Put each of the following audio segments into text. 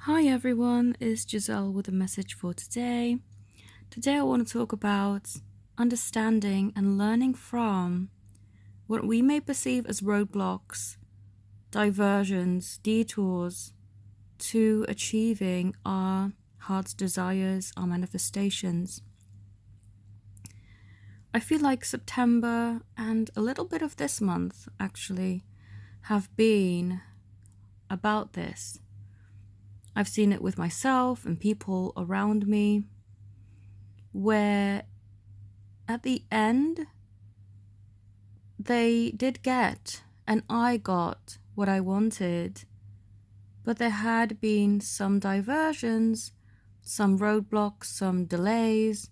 Hi everyone, it's Giselle with a message for today. Today I want to talk about understanding and learning from what we may perceive as roadblocks, diversions, detours to achieving our heart's desires, our manifestations. I feel like September and a little bit of this month actually have been about this. I've seen it with myself and people around me, where at the end they did get and I got what I wanted, but there had been some diversions, some roadblocks, some delays,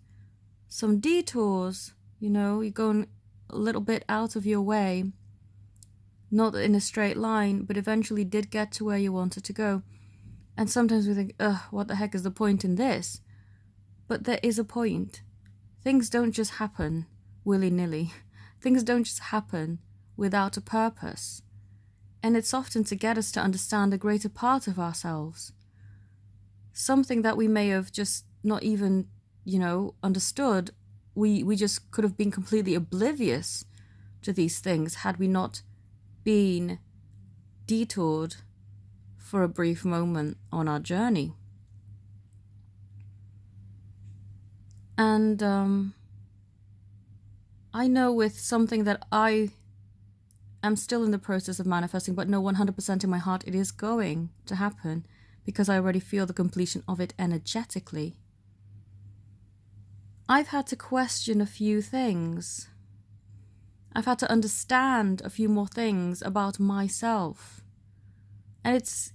some detours. You're going a little bit out of your way, not in a straight line, but eventually did get to where you wanted to go. And sometimes we think, what the heck is the point in this? But there is a point. Things don't just happen willy-nilly. Things don't just happen without a purpose. And it's often to get us to understand a greater part of ourselves. Something that we may have just not even, understood. We just could have been completely oblivious to these things had we not been detoured for a brief moment on our journey. And I know with something that I am still in the process of manifesting, but know 100% in my heart it is going to happen because I already feel the completion of it energetically. I've had to question a few things. I've had to understand a few more things about myself. And it's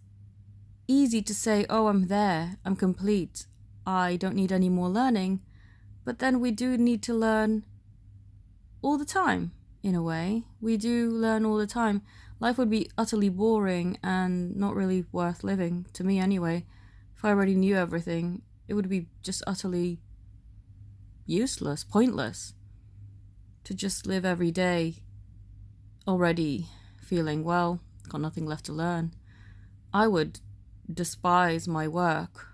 easy to say, oh, I'm there, I'm complete, I don't need any more learning. But then we do need to learn all the time, in a way. We do learn all the time. Life would be utterly boring and not really worth living, to me anyway. If I already knew everything, it would be just utterly useless, pointless, to just live every day already feeling, well, got nothing left to learn. I would despise my work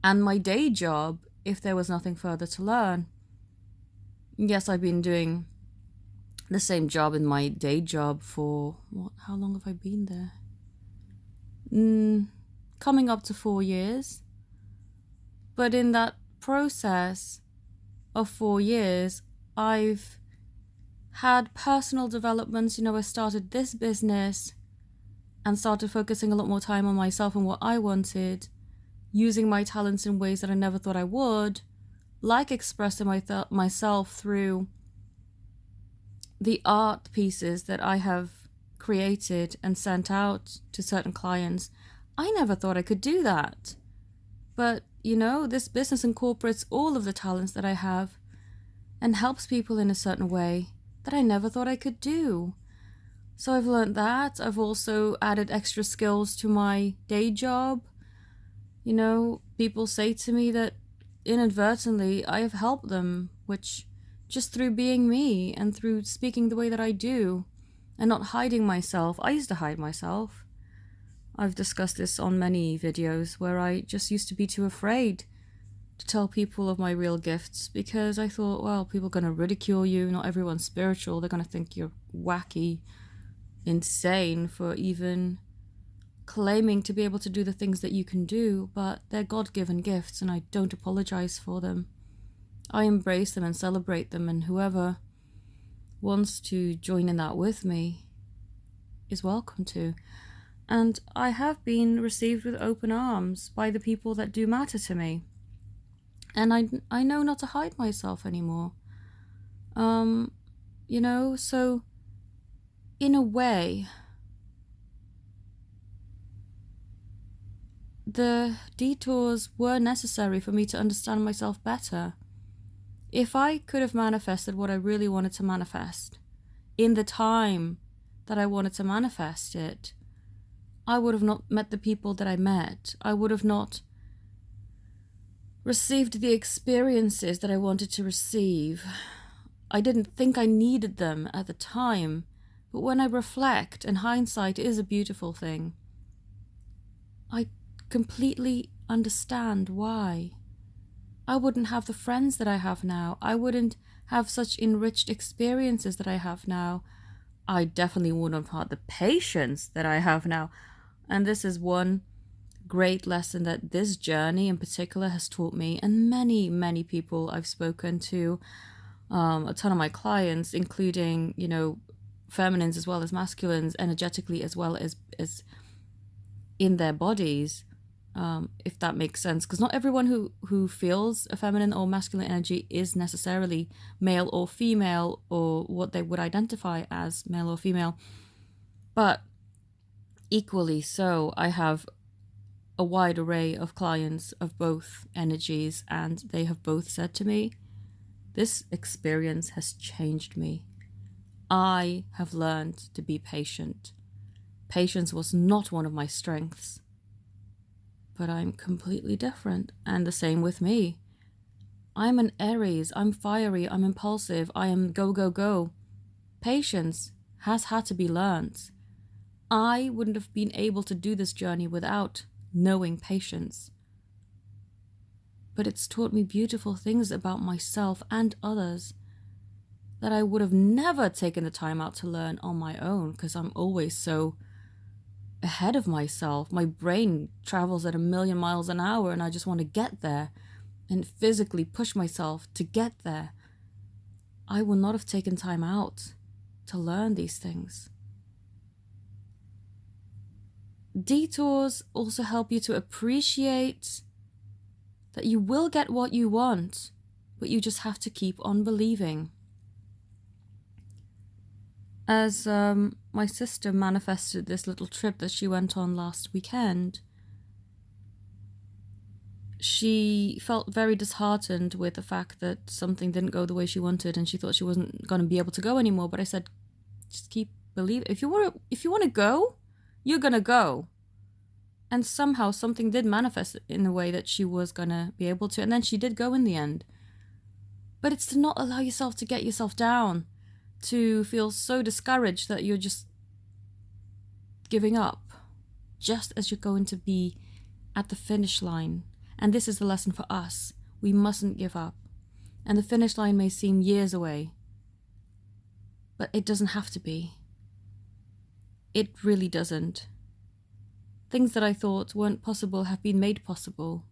and my day job if there was nothing further to learn. Yes, I've been doing the same job in my day job for, how long have I been there? Coming up to 4 years. But in that process of 4 years, I've had personal developments. I started this business and started focusing a lot more time on myself and what I wanted, using my talents in ways that I never thought I would, like expressing myself through the art pieces that I have created and sent out to certain clients. I never thought I could do that. But, this business incorporates all of the talents that I have and helps people in a certain way that I never thought I could do. So I've learned that. I've also added extra skills to my day job. People say to me that inadvertently I have helped them, which just through being me and through speaking the way that I do and not hiding myself. I used to hide myself. I've discussed this on many videos where I just used to be too afraid to tell people of my real gifts because I thought, well, people are going to ridicule you. Not everyone's spiritual. They're going to think you're wacky, insane for even claiming to be able to do the things that you can do, but they're God-given gifts and I don't apologize for them. I embrace them and celebrate them, and whoever wants to join in that with me is welcome to. And I have been received with open arms by the people that do matter to me. And I know not to hide myself anymore. So in a way, the detours were necessary for me to understand myself better. If I could have manifested what I really wanted to manifest in the time that I wanted to manifest it, I would have not met the people that I met. I would have not received the experiences that I wanted to receive. I didn't think I needed them at the time, but when I reflect, and hindsight is a beautiful thing, I completely understand why. I wouldn't have the friends that I have now. I wouldn't have such enriched experiences that I have now. I definitely wouldn't have had the patience that I have now. And this is one great lesson that this journey in particular has taught me, and many, many people I've spoken to, a ton of my clients, including, feminines as well as masculines, energetically as well as in their bodies, if that makes sense. Because not everyone who feels a feminine or masculine energy is necessarily male or female, or what they would identify as male or female. But equally so, I have a wide array of clients of both energies, and they have both said to me, this experience has changed me. I have learned to be patient. Patience was not one of my strengths, but I'm completely different. And the same with me. I'm an Aries, I'm fiery, I'm impulsive, I am go, go, go. Patience has had to be learned. I wouldn't have been able to do this journey without knowing patience. But it's taught me beautiful things about myself and others that I would have never taken the time out to learn on my own, because I'm always so ahead of myself. My brain travels at 1,000,000 miles an hour, and I just want to get there and physically push myself to get there. I would not have taken time out to learn these things. Detours also help you to appreciate that you will get what you want, but you just have to keep on believing. As my sister manifested this little trip that she went on last weekend, she felt very disheartened with the fact that something didn't go the way she wanted, and she thought she wasn't going to be able to go anymore. But I said, just keep believing. If you want to go, you're going to go. And somehow something did manifest in the way that she was going to be able to. And then she did go in the end. But it's to not allow yourself to get yourself down, to feel so discouraged that you're just giving up, just as you're going to be at the finish line. And this is the lesson for us. We mustn't give up. And the finish line may seem years away, but it doesn't have to be. It really doesn't. Things that I thought weren't possible have been made possible.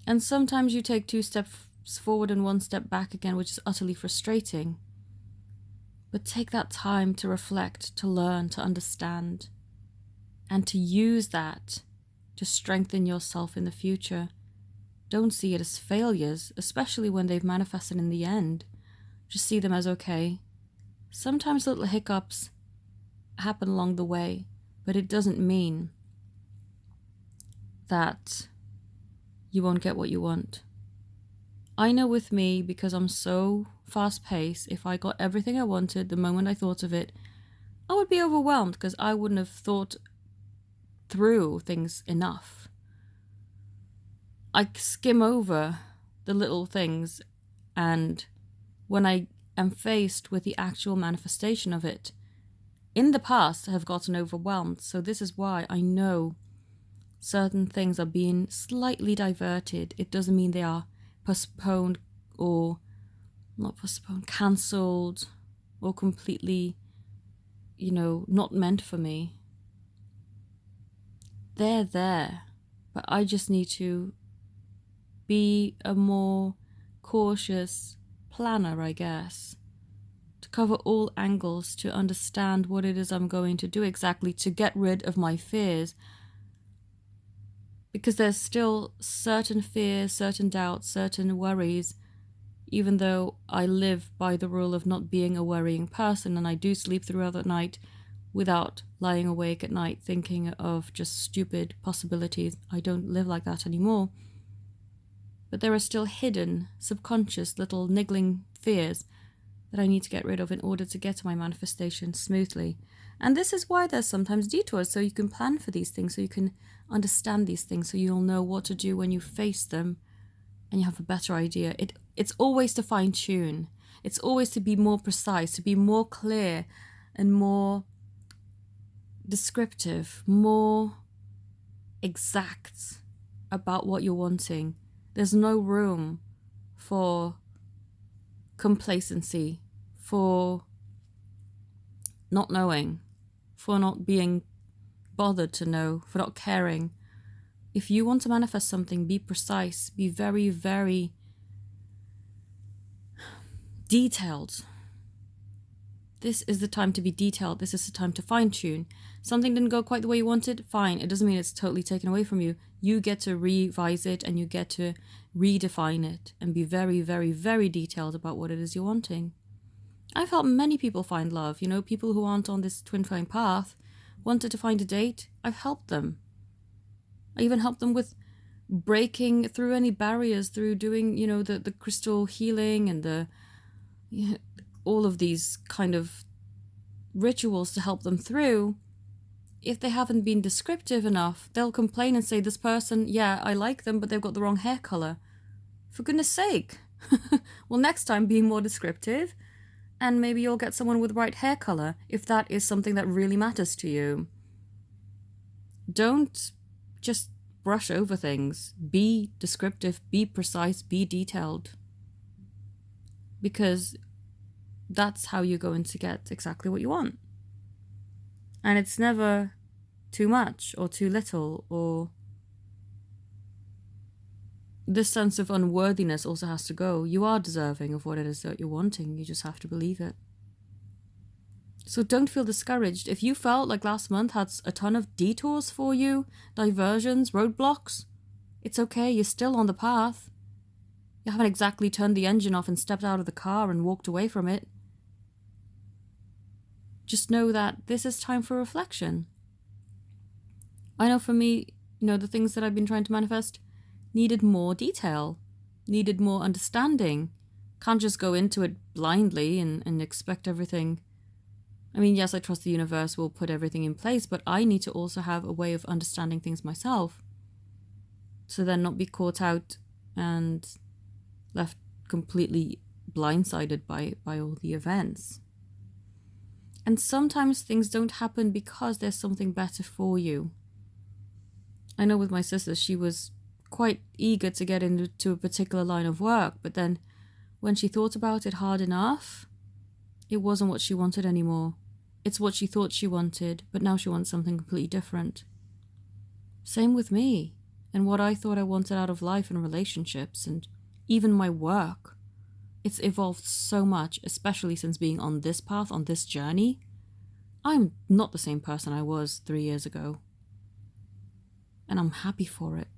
And sometimes you take 2 steps forward and 1 step back again, which is utterly frustrating. But take that time to reflect, to learn, to understand, and to use that to strengthen yourself in the future. Don't see it as failures, especially when they've manifested in the end. Just see them as okay. Sometimes little hiccups happen along the way, but it doesn't mean that you won't get what you want. I know with me, because I'm so fast-paced, if I got everything I wanted the moment I thought of it, I would be overwhelmed because I wouldn't have thought through things enough. I skim over the little things, and when I am faced with the actual manifestation of it, in the past I have gotten overwhelmed. So this is why I know certain things are being slightly diverted. It doesn't mean they are postponed or not postponed, cancelled, or completely, not meant for me. They're there, but I just need to be a more cautious planner, I guess, to cover all angles, to understand what it is I'm going to do exactly, to get rid of my fears. Because there's still certain fears, certain doubts, certain worries, even though I live by the rule of not being a worrying person, and I do sleep throughout the night without lying awake at night thinking of just stupid possibilities. I don't live like that anymore. But there are still hidden, subconscious little niggling fears that I need to get rid of in order to get to my manifestation smoothly. And this is why there's sometimes detours, so you can plan for these things, so you can understand these things, so you'll know what to do when you face them and you have a better idea. It's always to fine-tune. It's always to be more precise, to be more clear and more descriptive, more exact about what you're wanting. There's no room for complacency, for not knowing, for not being bothered to know, for not caring. If you want to manifest something, be precise, be very, very detailed. This is the time to be detailed. This is the time to fine-tune. Something didn't go quite the way you wanted, fine. It doesn't mean it's totally taken away from you. You get to revise it and you get to redefine it and be very, very, very detailed about what it is you're wanting. I've helped many people find love. You know, people who aren't on this twin flame path wanted to find a date. I've helped them. I even helped them with breaking through any barriers, through doing, you know, the crystal healing and all of these kind of rituals to help them through. If they haven't been descriptive enough, they'll complain and say, this person, yeah, I like them, but they've got the wrong hair color. For goodness sake. Well, next time, be more descriptive, and maybe you'll get someone with the right hair color, if that is something that really matters to you. Don't just brush over things. Be descriptive, be precise, be detailed. Because that's how you're going to get exactly what you want. And it's never too much or too little, or this sense of unworthiness also has to go. You are deserving of what it is that you're wanting. You just have to believe it. So don't feel discouraged. If you felt like last month had a ton of detours for you, diversions, roadblocks, it's okay. You're still on the path. You haven't exactly turned the engine off and stepped out of the car and walked away from it. Just know that this is time for reflection. I know for me, you know, the things that I've been trying to manifest needed more detail, needed more understanding. Can't just go into it blindly and expect everything. I mean, yes, I trust the universe will put everything in place, but I need to also have a way of understanding things myself. So then not be caught out and left completely blindsided by all the events. And sometimes things don't happen because there's something better for you. I know with my sister, she was quite eager to get into a particular line of work, but then when she thought about it hard enough, it wasn't what she wanted anymore. It's what she thought she wanted, but now she wants something completely different. Same with me, and what I thought I wanted out of life and relationships, and even my work. It's evolved so much, especially since being on this path, on this journey. I'm not the same person I was 3 years ago. And I'm happy for it.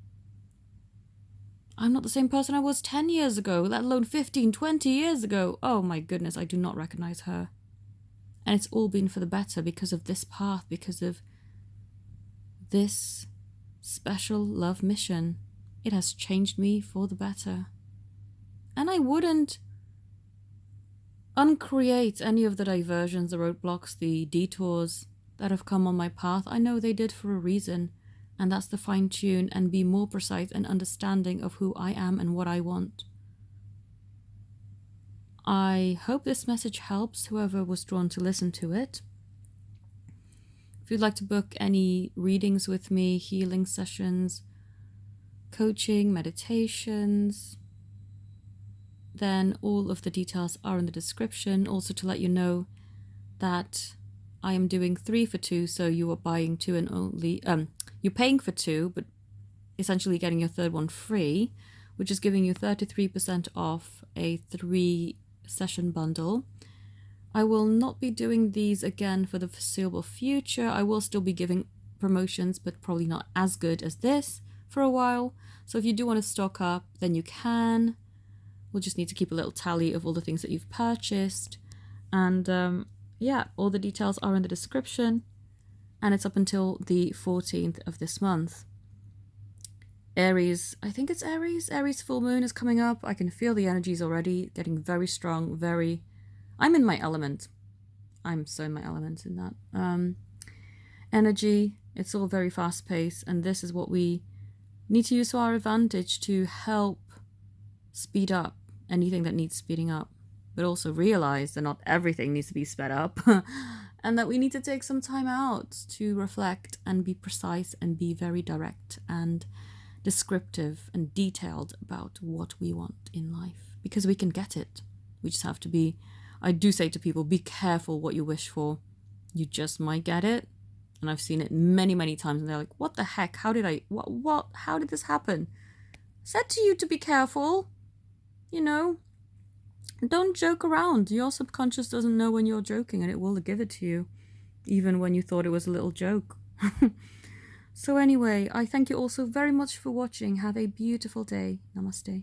I'm not the same person I was 10 years ago, let alone 15, 20 years ago. Oh my goodness, I do not recognize her. And it's all been for the better because of this path, because of this special love mission. It has changed me for the better. And I wouldn't uncreate any of the diversions, the roadblocks, the detours that have come on my path. I know they did for a reason, and that's to fine-tune and be more precise and understanding of who I am and what I want. I hope this message helps whoever was drawn to listen to it. If you'd like to book any readings with me, healing sessions, coaching, meditations, then all of the details are in the description. Also to let you know that I am doing 3 for 2, so you are buying 2 and only you're paying for 2, but essentially getting your third one free, which is giving you 33% off a 3-session bundle. I will not be doing these again for the foreseeable future. I will still be giving promotions, but probably not as good as this for a while. So if you do want to stock up, then you can. We'll just need to keep a little tally of all the things that you've purchased. And yeah, all the details are in the description. And it's up until the 14th of this month. Aries, I think it's Aries. Aries full moon is coming up. I can feel the energies already getting very strong, I'm in my element. I'm so in my element in that. Energy, it's all very fast paced, and this is what we need to use to our advantage to help speed up anything that needs speeding up, but also realize that not everything needs to be sped up. and that we need to take some time out to reflect and be precise and be very direct and descriptive and detailed about what we want in life, because we can get it. We just have to be, I do say to people, be careful what you wish for. You just might get it. And I've seen it many times, and they're like, what the heck? How did how did this happen? I said to you to be careful. You know, don't joke around. Your subconscious doesn't know when you're joking, and it will give it to you, even when you thought it was a little joke. So anyway, I thank you all so very much for watching. Have a beautiful day. Namaste.